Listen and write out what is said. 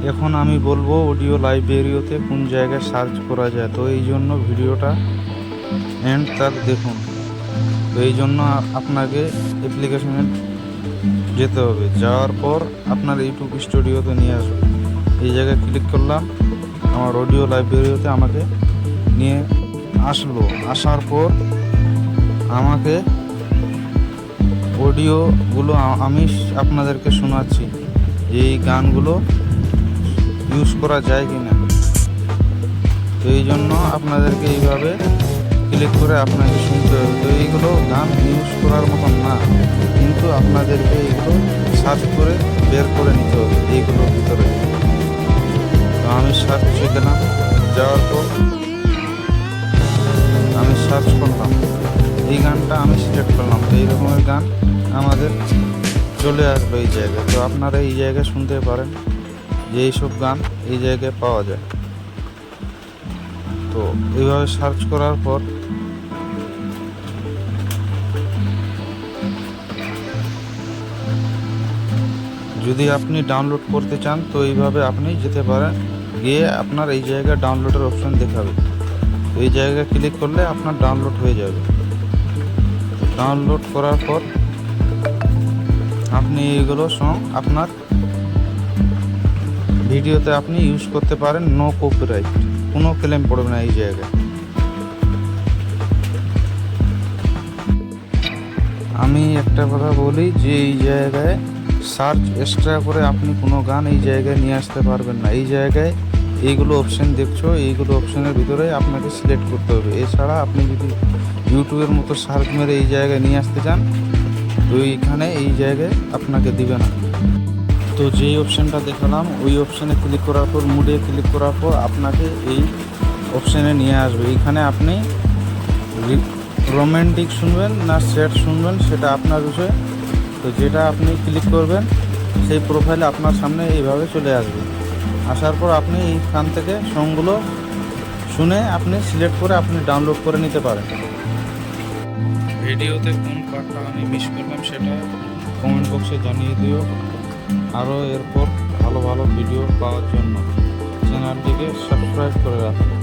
এখন আমি বলবো অডিও লাইব্রেরিতে কোন জায়গায় সার্চ করা যায়। তো এই জন্য ভিডিওটা এন্ড তাক দেখুন। তো এই জন্য আপনাকে অ্যাপ্লিকেশনে যেতে হবে। যাওয়ার পর আপনার ইউটিউব স্টুডিওতে নিয়ে আসবে। এই জায়গায় ক্লিক করলাম, আমার অডিও লাইব্রেরিতে আমাকে নিয়ে আসলো। আসার পর আমাকে অডিওগুলো আমি আপনাদেরকে শোনাচ্ছি যে এই গানগুলো ইউজ করা যায় কি না। তো এই জন্য আপনাদেরকে এইভাবে ক্লিক করে আপনাকে শুনতে হবে। তো এইগুলো গান ইউজ করার মতন না, কিন্তু আপনাদেরকে এইগুলো সার্চ করে বের করে নিতে হবে এইগুলোর ভিতরে। তো আমি সার্চে গেলাম, যাওয়ার পর আমি সার্চ করলাম, এই গানটা আমি সিলেক্ট করলাম। তো এই রকমের গান আমাদের চলে আসবে এই জায়গায়। তো আপনারা এই জায়গায় শুনতে পারেন যে এইসব গান এই জায়গায় পাওয়া যায়। তো এইভাবে সার্চ করার পর যদি আপনি ডাউনলোড করতে চান তো এইভাবে আপনি যেতে পারেন, গিয়ে আপনার এই জায়গায় ডাউনলোডের অপশন দেখাবে। তো এই জায়গায় ক্লিক করলে আপনার ডাউনলোড হয়ে যাবে। ডাউনলোড করার পর আপনি এইগুলো সং আপনার ভিডিওতে আপনি ইউজ করতে পারেন, নো কপিরাইট, কোনো ক্লেম পড়বে না এই জায়গায়। আমি একটা কথা বলি যে এই জায়গায় সার্চ এক্সট্রা করে আপনি কোনো গান এই জায়গায় নিয়ে আসতে পারবেন না। এই জায়গায় এইগুলো অপশান দেখছো, এইগুলো অপশানের ভিতরে আপনাকে সিলেক্ট করতে হবে। এছাড়া আপনি যদি ইউটিউবের মতো সার্চ মেরে এই জায়গায় নিয়ে আসতে চান তো এইখানে এই জায়গায় আপনাকে দিবে না। তো যেই অপশানটা দেখালাম ওই অপশানে ক্লিক করার পর, মুডে ক্লিক করার পর আপনাকে এই অপশানে নিয়ে আসবে। এইখানে আপনি রোমান্টিক শুনবেন না স্যাড শুনবেন সেটা আপনার বিষয়। তো যেটা আপনি ক্লিক করবেন সেই প্রোফাইলে আপনার সামনে এইভাবে চলে আসবে। আসার পর আপনি এইখান থেকে সংগুলো শুনে আপনি সিলেক্ট করে আপনি ডাউনলোড করে নিতে পারেন। ভিডিওতে কোন পার্টটা আমি মিস করলাম সেটা কমেন্ট বক্সে জানিয়ে দিও। আরও এরপর ভালো ভালো ভিডিও পাওয়ার জন্য চ্যানেলটিকে সাবস্ক্রাইব করে রাখুন।